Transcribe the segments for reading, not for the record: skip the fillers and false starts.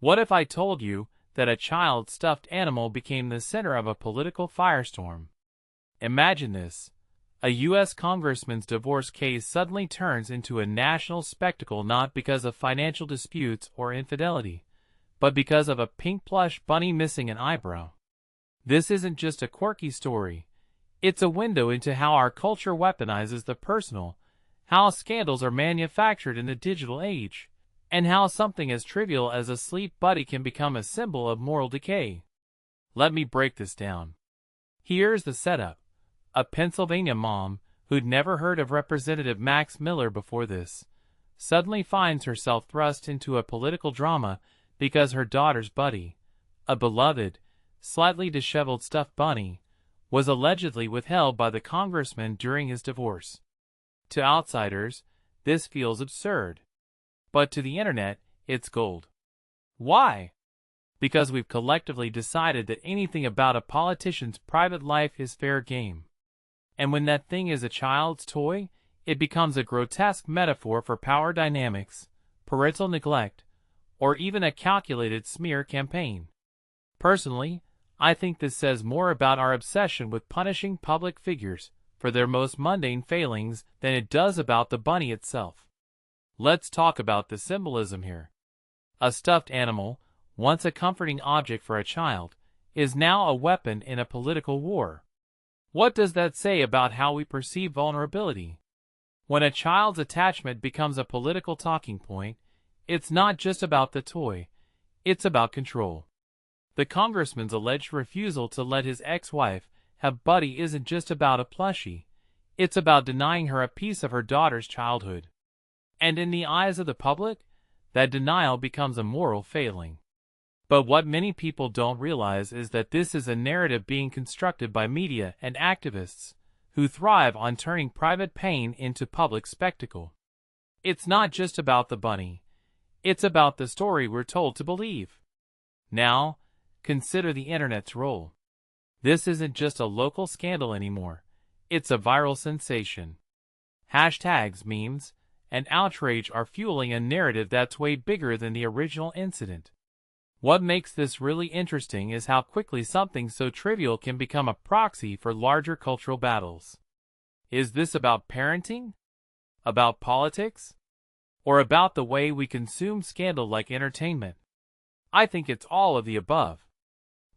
What if I told you that a child stuffed animal became the center of a political firestorm? Imagine this. A U.S. congressman's divorce case suddenly turns into a national spectacle not because of financial disputes or infidelity, but because of a pink plush bunny missing an eyebrow. This isn't just a quirky story. It's a window into how our culture weaponizes the personal, how scandals are manufactured in the digital age, and how something as trivial as a sleep buddy can become a symbol of moral decay. Let me break this down. Here's the setup. A Pennsylvania mom, who'd never heard of Representative Max Miller before this, suddenly finds herself thrust into a political drama because her daughter's buddy, a beloved, slightly disheveled stuffed bunny, was allegedly withheld by the congressman during his divorce. To outsiders, this feels absurd. But to the internet, it's gold. Why? Because we've collectively decided that anything about a politician's private life is fair game. And when that thing is a child's toy, it becomes a grotesque metaphor for power dynamics, parental neglect, or even a calculated smear campaign. Personally, I think this says more about our obsession with punishing public figures for their most mundane failings than it does about the bunny itself. Let's talk about the symbolism here. A stuffed animal, once a comforting object for a child, is now a weapon in a political war. What does that say about how we perceive vulnerability? When a child's attachment becomes a political talking point, it's not just about the toy, it's about control. The congressman's alleged refusal to let his ex-wife have Buddy isn't just about a plushie, it's about denying her a piece of her daughter's childhood. And in the eyes of the public, that denial becomes a moral failing. But what many people don't realize is that this is a narrative being constructed by media and activists who thrive on turning private pain into public spectacle. It's not just about the bunny. It's about the story we're told to believe. Now, consider the internet's role. This isn't just a local scandal anymore. It's a viral sensation. Hashtags, memes, and outrage are fueling a narrative that's way bigger than the original incident. What makes this really interesting is how quickly something so trivial can become a proxy for larger cultural battles. Is this about parenting? About politics? Or about the way we consume scandal like entertainment? I think it's all of the above.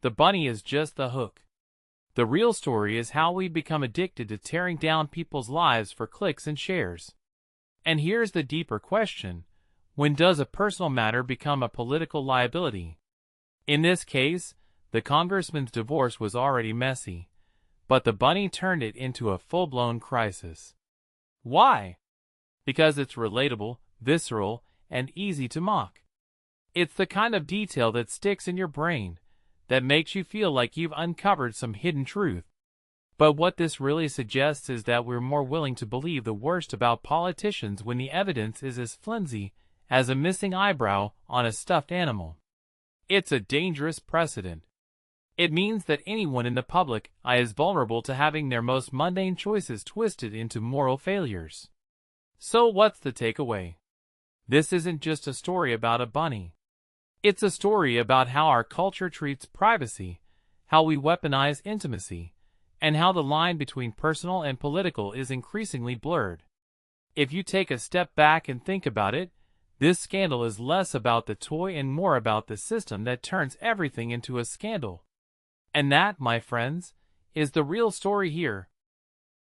The bunny is just the hook. The real story is how we become addicted to tearing down people's lives for clicks and shares. And here's the deeper question. When does a personal matter become a political liability? In this case, the congressman's divorce was already messy, but the bunny turned it into a full-blown crisis. Why? Because it's relatable, visceral, and easy to mock. It's the kind of detail that sticks in your brain, that makes you feel like you've uncovered some hidden truth. But what this really suggests is that we're more willing to believe the worst about politicians when the evidence is as flimsy as a missing eyebrow on a stuffed animal. It's a dangerous precedent. It means that anyone in the public eye is vulnerable to having their most mundane choices twisted into moral failures. So what's the takeaway? This isn't just a story about a bunny. It's a story about how our culture treats privacy, how we weaponize intimacy, and how the line between personal and political is increasingly blurred. If you take a step back and think about it, this scandal is less about the toy and more about the system that turns everything into a scandal. And that, my friends, is the real story here.